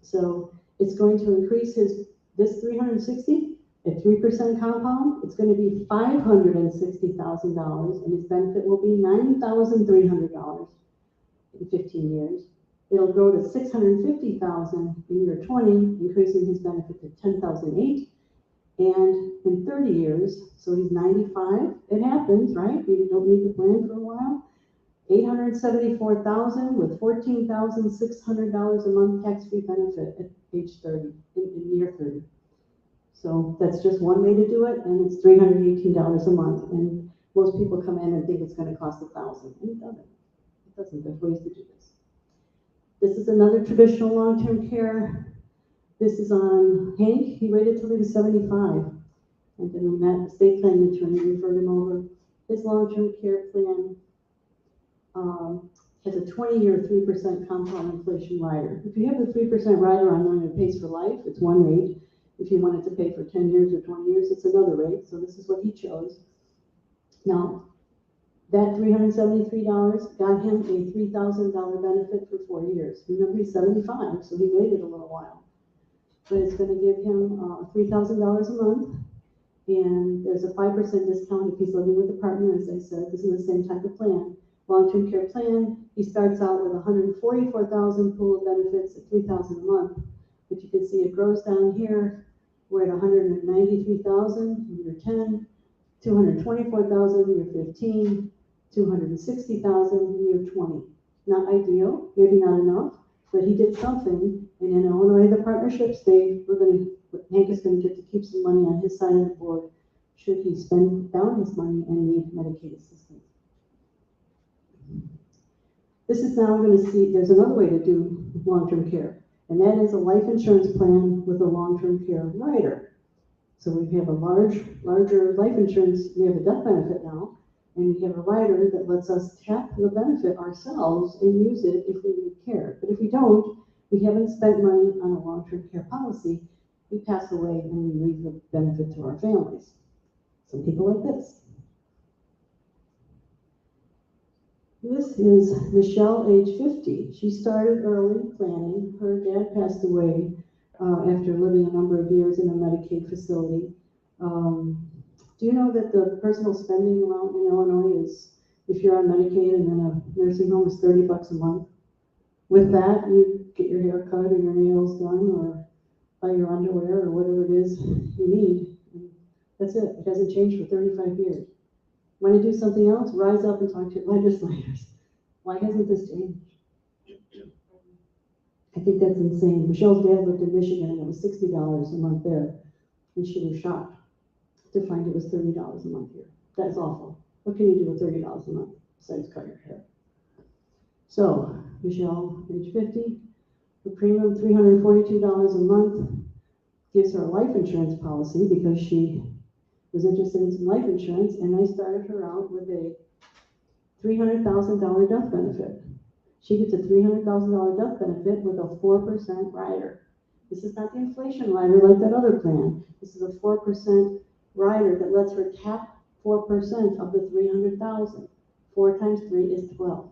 So it's going to increase this 360 at 3% compound. It's going to be $560,000, and his benefit will be $9,300 in 15 years. It'll go to $650,000 in year 20, increasing his benefit to $10,008. And in 30 years, so he's 95, it happens, right? You don't need the plan for a while. $874,000 with $14,600 a month tax-free benefit at age 30, in year 30. So that's just one way to do it, and it's $318 a month. And most people come in and think it's going to cost $1,000, and it doesn't. It doesn't. There's ways to do this. This is another traditional long-term care. This is on Hank. He waited till he was 75, and then we met the state planning attorney, referred him over. His long-term care plan has a 20-year 3% compound inflation rider. If you have the 3% rider on one, it pays for life. It's one rate. If you wanted to pay for 10 years or 20 years, it's another rate. So this is what he chose. Now, that $373 got him a $3,000 benefit for 4 years. Remember, he's 75, so he waited a little while. But it's going to give him $3,000 a month. And there's a 5% discount if he's living with a partner, as I said. This is the same type of plan. Long-term care plan, he starts out with $144,000 pool of benefits at $3,000 a month. But you can see it grows down here. We're at $193,000 in year 10, $224,000 in year 15, $260,000 in year 20. Not ideal, maybe not enough, but he did something. And in Illinois, the partnerships, Hank is going to get to keep some money on his side of the board should he spend down his money and need Medicaid assistance. This is now going to see, there's another way to do long-term care, and that is a life insurance plan with a long-term care rider. So we have a larger life insurance, we have a death benefit now, and we have a rider that lets us tap the benefit ourselves and use it if we need care. But if we don't, we haven't spent money on a long-term care policy, we pass away and we leave the benefit to our families. Some people like this. This is Michelle, age 50. She started early planning. Her dad passed away after living a number of years in a Medicaid facility. Do you know that the personal spending amount in Illinois is, if you're on Medicaid and in a nursing home, is $30 a month? With that, you get your hair cut or your nails done or buy your underwear or whatever it is you need. And that's it. It hasn't changed for 35 years. Want to do something else? Rise up and talk to your legislators. Why hasn't this changed? I think that's insane. Michelle's dad lived in Michigan and it was $60 a month there. And she was shocked to find it was $30 a month here. That's awful. What can you do with $30 a month besides cut your hair? So, Michelle, age 50, the premium $342 a month gives her a life insurance policy because she was interested in some life insurance, and I started her out with a $300,000 death benefit. She gets a $300,000 death benefit with a 4% rider. This is not the inflation rider like that other plan. This is a 4% rider that lets her tap 4% of the $300,000. 4 times 3 is 12.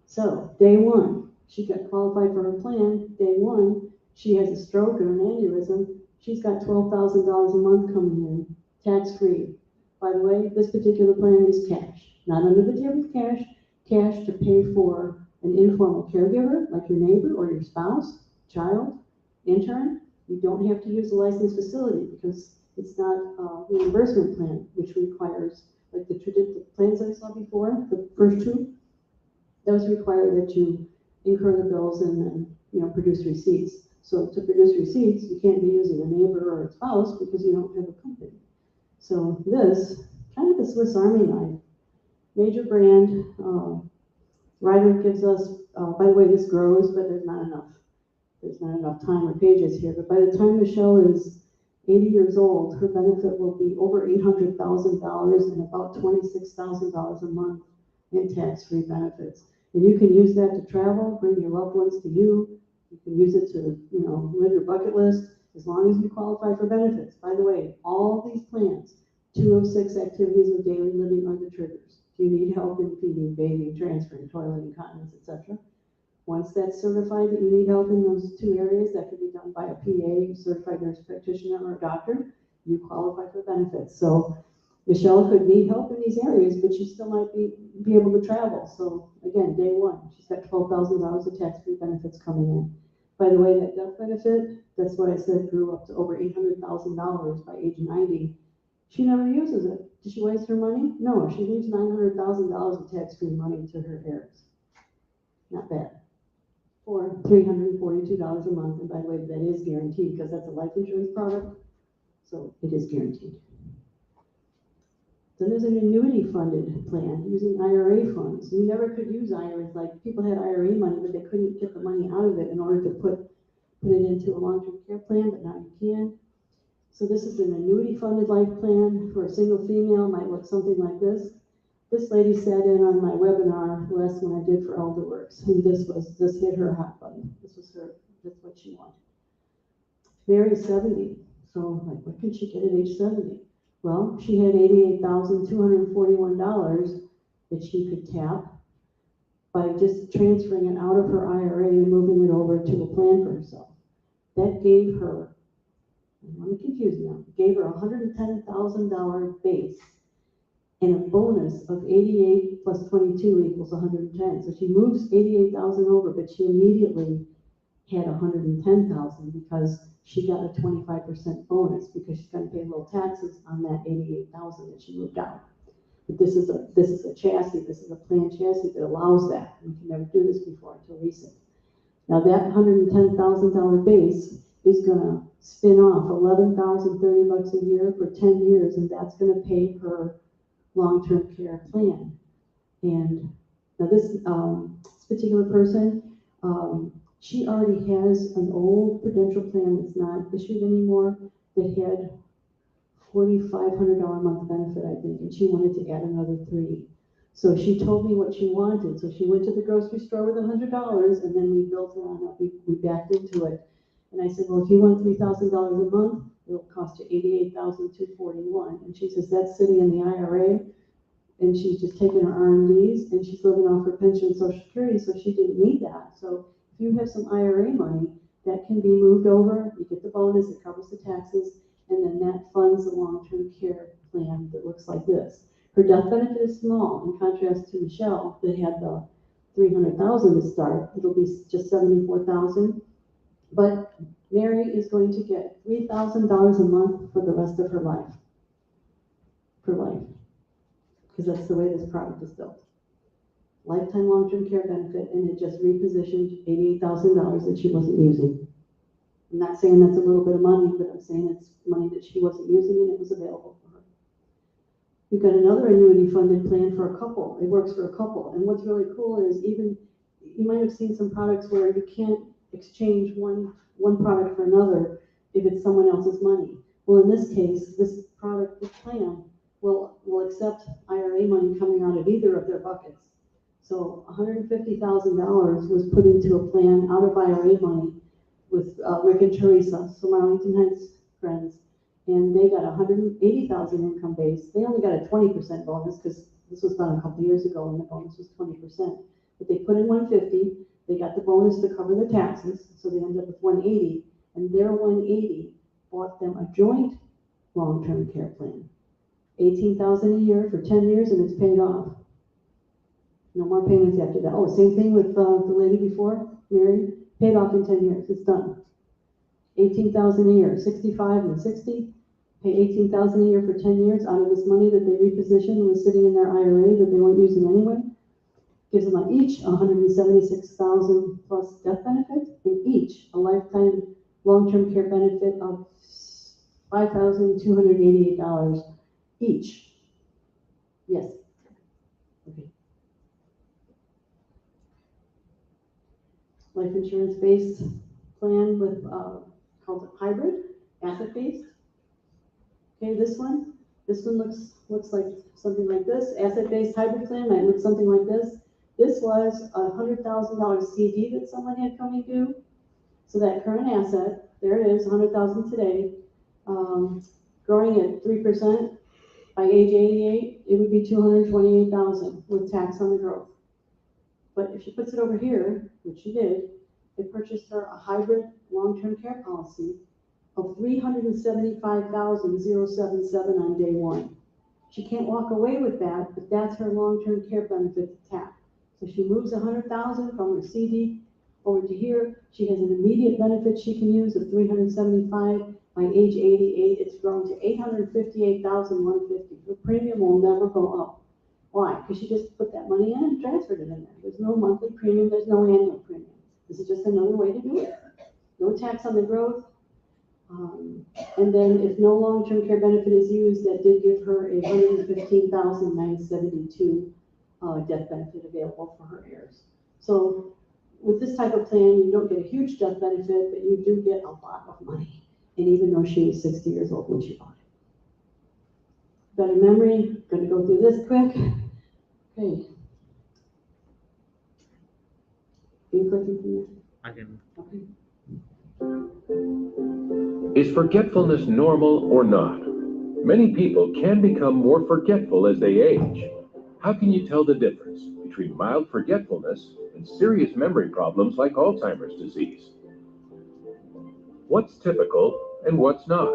So day one, she got qualified for her plan. Day one, she has a stroke or an aneurysm. She's got $12,000 a month coming in, tax-free. By the way, this particular plan is cash, not under the table cash, cash to pay for an informal caregiver, like your neighbor or your spouse, child, intern. You don't have to use a licensed facility because it's not a reimbursement plan, which requires, like the plans I saw before, the first two, those require that you incur the bills and then, produce receipts. So to produce receipts, you can't be using a neighbor or a spouse because you don't have a company. So this, kind of a Swiss Army knife, major brand, rider gives us, by the way, this grows, but there's not enough time or pages here. But by the time Michelle is 80 years old, her benefit will be over $800,000 and about $26,000 a month in tax-free benefits. And you can use that to travel, bring your loved ones to you. You can use it to, live your bucket list as long as you qualify for benefits. By the way, all these plans, 206 activities of daily living are the triggers. Do you need help in feeding, bathing, transferring, toilet, incontinence, etc.? Once that's certified that you need help in those 2 areas, that can be done by a PA, certified nurse practitioner, or a doctor, you qualify for benefits. So Michelle could need help in these areas, but she still might be able to travel. So again, day one, she's got $12,000 of tax-free benefits coming in. By the way, that death benefit, that's what I said, grew up to over $800,000 by age 90. She never uses it. Did she waste her money? No, she leaves $900,000 of tax-free money to her heirs. Not bad. For $342 a month, and by the way, that is guaranteed because that's a life insurance product, so it is guaranteed. Then there's an annuity funded plan using IRA funds. You never could use IRAs, like people had IRA money, but they couldn't get the money out of it in order to put it into a long-term care plan, but now you can. So this is an annuity funded life plan for a single female, might look something like this. This lady sat in on my webinar, the last one I did for Elderwerks, and this hit her hot button. That's what she wanted. Mary's 70, so like, what can she get at age 70? Well, she had $88,241 that she could tap by just transferring it out of her IRA and moving it over to a plan for herself. That gave her, I'm confused now, gave her a $110,000 base and a bonus of 88 plus 22 equals 110. So she moves 88,000 over, but she immediately had 110,000 because she got a 25% bonus because she's going to pay little taxes on that 88,000 that she moved out. But this is a chassis, this is a plan chassis that allows that. We can never do this before until recent. Now that $110,000 base is going to spin off $11,030 a year for 10 years, and that's going to pay her long-term care plan. And now this particular person, she already has an old Prudential plan that's not issued anymore that had $4,500 a month benefit, I think, and she wanted to add another $3. So she told me what she wanted. So she went to the grocery store with $100, and then we built it on up. We backed into it. And I said, well, if you want $3,000 a month, it'll cost you $88,241. And she says, that's sitting in the IRA, and she's just taking her RMDs, and she's living off her pension and Social Security, so she didn't need that. So if you have some IRA money, that can be moved over, you get the bonus, it covers the taxes, and then that funds the long-term care plan that looks like this. Her death benefit is small, in contrast to Michelle that had the $300,000 to start. It'll be just $74,000. But Mary is going to get $3,000 a month for the rest of her life. For life. Because that's the way this product is built. Lifetime long-term care benefit, and it just repositioned $88,000 that she wasn't using. I'm not saying that's a little bit of money, but I'm saying it's money that she wasn't using and it was available for her. We've got another annuity funded plan for a couple. It works for a couple. And what's really cool is even, you might have seen some products where you can't exchange one product for another if it's someone else's money. Well, in this case, this plan will accept IRA money coming out of either of their buckets. So $150,000 was put into a plan out of IRA money with Rick and Teresa, some Arlington Heights friends, and they got $180,000 income base. They only got a 20% bonus because this was done a couple years ago and the bonus was 20%. But they put in $150,000, they got the bonus to cover their taxes, so they ended up with $180,000, and their $180,000 bought them a joint long-term care plan. $18,000 a year for 10 years, and it's paid off. No more payments after that. Oh, same thing with the lady before, Mary, paid off in 10 years. It's done. $18,000 a year, 65 and 60, pay $18,000 a year for 10 years out of this money that they repositioned and was sitting in their IRA that they weren't using anyway. Gives them each $176,000 plus death benefit, and each a lifetime long-term care benefit of $5,288 each. Yes. Okay. Life insurance-based plan with called hybrid, asset-based. Okay, this one looks like something like this. Asset-based hybrid plan might look something like this. This was a $100,000 CD that someone had coming due. So that current asset, there it is, $100,000 today, growing at 3%. By age 88, it would be $228,000 with tax on the growth. But if she puts it over here, which she did, it purchased her a hybrid long-term care policy of $375,077 on day one. She can't walk away with that, but that's her long-term care benefit to tap. So she moves $100,000 from her CD over to here. She has an immediate benefit she can use of $375,000 By age 88, it's grown to $858,150. The premium will never go up. Why? Because she just put that money in and transferred it in there. There's no monthly premium, there's no annual premium. This is just another way to do it. No tax on the growth. And then if no long-term care benefit is used, that did give her a $115,972 death benefit available for her heirs. So with this type of plan, you don't get a huge death benefit, but you do get a lot of money. And even though she was 60 years old when she bought it. Better memory, gonna go through this quick. Okay. Are you clicking from there? I can. Okay. Is forgetfulness normal or not? Many people can become more forgetful as they age. How can you tell the difference between mild forgetfulness and serious memory problems like Alzheimer's disease? What's typical and what's not?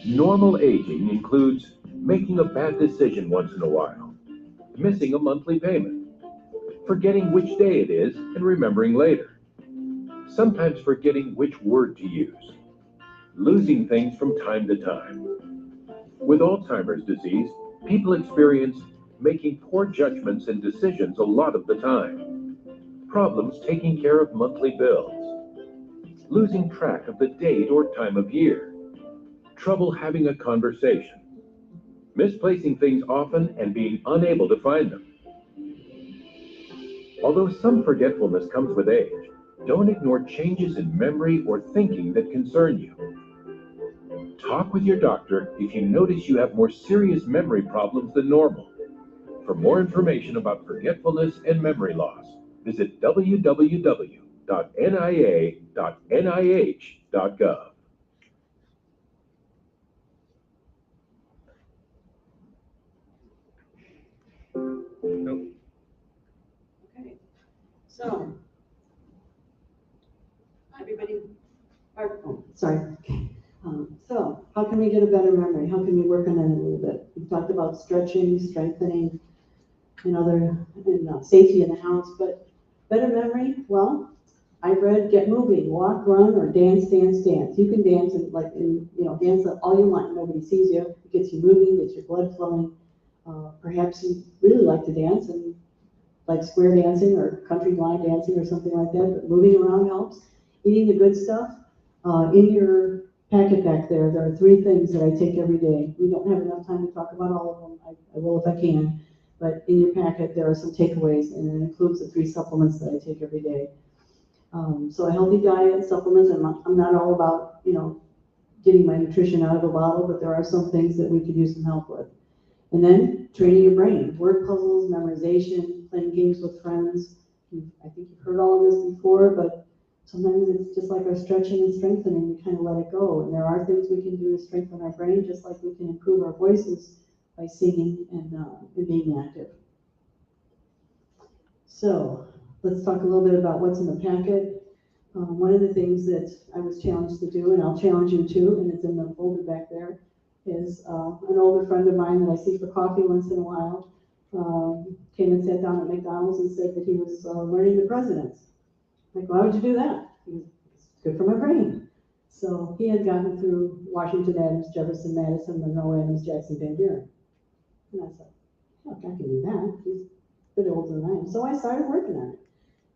Normal aging includes making a bad decision once in a while, missing a monthly payment, forgetting which day it is and remembering later, sometimes forgetting which word to use, losing things from time to time. With Alzheimer's disease, people experience making poor judgments and decisions a lot of the time, problems taking care of monthly bills, losing track of the date or time of year, trouble having a conversation, misplacing things often and being unable to find them. Although some forgetfulness comes with age, don't ignore changes in memory or thinking that concern you. Talk with your doctor if you notice you have more serious memory problems than normal. For more information about forgetfulness and memory loss, visit www.nia.nih.gov. Nope. Okay. So, everybody, sorry. So, how can we get a better memory? How can we work on that a little bit? We've talked about stretching, strengthening, and safety in the house, but better memory, well, I've read get moving, walk, run, or dance, dance, dance. You can dance and dance all you want. Nobody sees you. It gets you moving, gets your blood flowing. Perhaps you really like to dance and like square dancing or country line dancing or something like that, but moving around helps. Eating the good stuff. In your packet back there are 3 things that I take every day. We don't have enough time to talk about all of them. I will if I can. But in your packet, there are some takeaways, and it includes the 3 supplements that I take every day. So a healthy diet, supplements, I'm not all about, getting my nutrition out of a bottle, but there are some things that we could use some help with. And then training your brain, word puzzles, memorization, playing games with friends. I think you've heard all of this before, but sometimes it's just like our stretching and strengthening, we kind of let it go. And there are things we can do to strengthen our brain, just like we can improve our voices by singing and being active. So let's talk a little bit about what's in the packet. One of the things that I was challenged to do, and I'll challenge you too, and it's in the folder back there, is an older friend of mine that I see for coffee once in a while came and sat down at McDonald's and said that he was learning the presidents. Like, why would you do that? It's good for my brain. So he had gotten through Washington, Adams, Jefferson, Madison, Monroe, Adams, Jackson, Van Buren. And I said, look, I can do that. He's a bit older than I am. So I started working on it.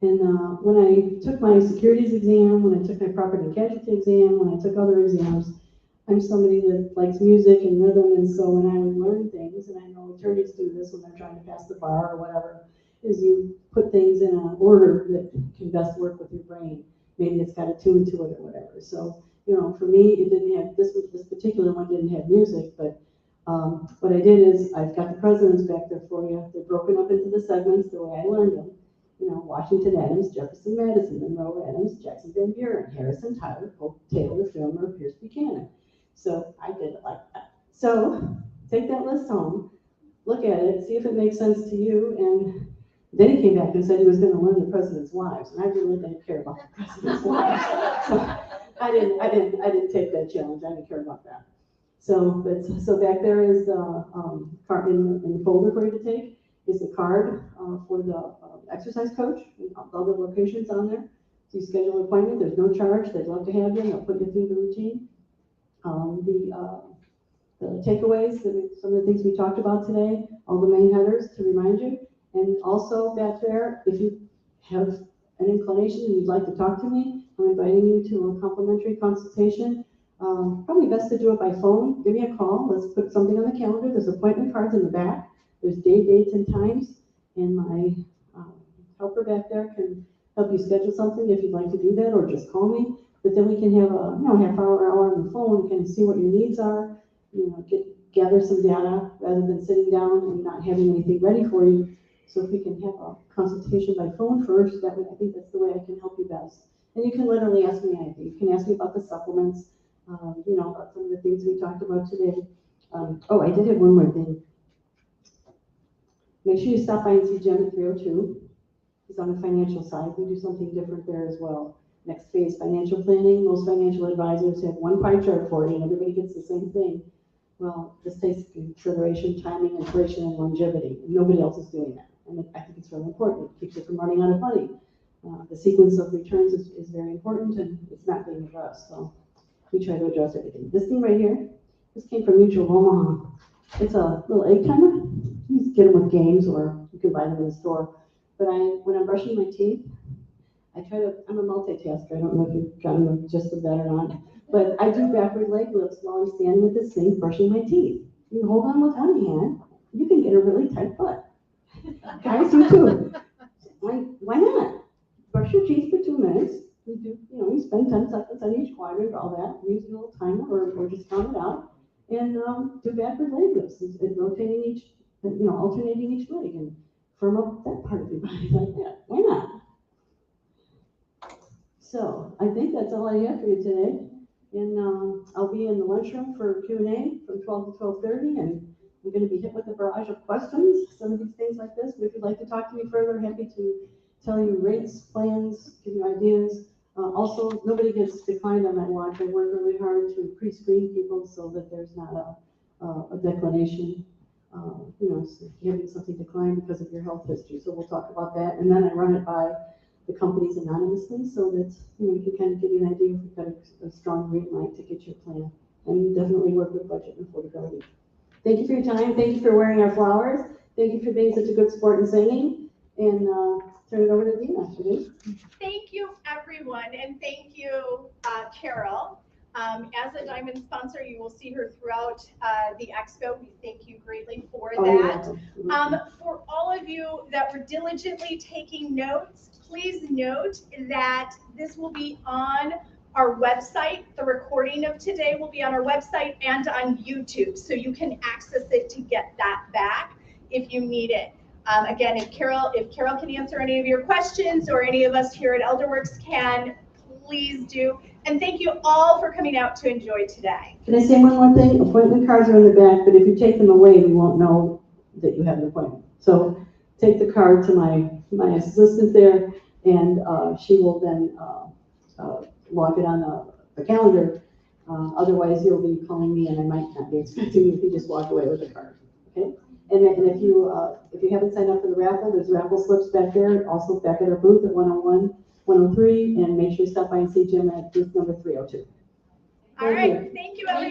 And when I took my securities exam, when I took my property and casualty exam, when I took other exams, I'm somebody that likes music and rhythm, and so when I would learn things, and I know attorneys do this when they're trying to pass the bar or whatever, is you put things in an order that can best work with your brain. Maybe it's got a tune to it or whatever. So, for me, it didn't have, this particular one didn't have music, but what I did is I've got the presidents back there for you. They're broken up into the segments the way I learned them. Washington, Adams, Jefferson, Madison, Monroe, Adams, Jackson, Van Buren, Harrison, Tyler, Polk, Taylor, Fillmore, Pierce, Buchanan. So I did it like that. So take that list home, look at it, see if it makes sense to you. And then he came back and said he was going to learn the president's wives, and I really didn't care about the president's wives. So I didn't take that challenge. I didn't care about that. So back there is the card in the folder for you to take is the card for the exercise coach, and all the locations on there. You schedule an appointment, there's no charge, they'd love to have you, and they'll put you through the routine. The takeaways, some of the things we talked about today, all the main headers to remind you. And also back there, if you have an inclination and you'd like to talk to me, I'm inviting you to a complimentary consultation. Probably best to do it by phone. Give me a call. Let's put something on the calendar. There's appointment cards in the back. There's day, dates, and times. And my helper back there can help you schedule something if you'd like to do that, or just call me. But then we can have a half hour on the phone, kind of see what your needs are, gather some data rather than sitting down and not having anything ready for you. So if we can have a consultation by phone first, I think that's the way I can help you best. And you can literally ask me anything. You can ask me about the supplements, about some of the things we talked about today. I did have one more thing. Make sure you stop by and see Jim at 302. He's on the financial side. We do something different there as well. Next phase, financial planning. Most financial advisors have one pie chart for you, and everybody gets the same thing. Well, this takes into consideration timing, inflation, and longevity. And nobody else is doing that. And I think it's really important. It keeps you from running out of money. The sequence of returns is very important, and it's not being addressed. So we try to address everything. This thing right here, this came from Mutual Omaha. It's a little egg timer. You can get them with games, or you can buy them in the store. But when I'm brushing my teeth, I'm a multitasker. I don't know if you've gotten the gist of that or not. But I do backward leg lifts while I'm standing with this thing brushing my teeth. You can hold on with one hand. You can get a really tight butt. Guys, you too. Why not? Brush your teeth for 2 minutes. You spend 10 seconds on each quadrant, all that. Use a little timer or just count it out. And do backward leg lifts. It's rotating alternating each leg and firm up that part of your body like that. Why not? So I think that's all I have for you today. And I'll be in the lunchroom for Q&A from 12 to 12:30, and we're going to be hit with a barrage of questions, some of these things like this. But if you'd like to talk to me further, happy to tell you rates, plans, give you ideas. Also, nobody gets declined on my watch. I work really hard to pre-screen people so that there's not a declination, having something declined because of your health history. So we'll talk about that. And then I run it by the companies anonymously so that you can kind of give you an idea if we've got a strong green light to get your plan. And definitely work with budget and affordability. Thank you for your time. Thank you for wearing our flowers. Thank you for being such a good sport and singing. And turn it over to Dina, please. Thank you, everyone, and thank you, Carol. As a Diamond sponsor, you will see her throughout the Expo. We thank you greatly for that. For all of you that were diligently taking notes, please note that this will be on our website. The recording of today will be on our website and on YouTube, so you can access it to get that back if you need it. Again, if Carol can answer any of your questions, or any of us here at Elderwerks can, please do. And thank you all for coming out to enjoy today. Can I say one more thing? Appointment cards are in the back, but if you take them away, we won't know that you have an appointment. So take the card to my assistant there, and she will then log it on the calendar. Otherwise, you'll be calling me, and I might not be expecting you if you just walk away with the card. Okay? And if you haven't signed up for the raffle, there's raffle slips back there, also back at our booth at 101, 103, and make sure you stop by and see Jim at booth number 302. All right, thank you, everyone.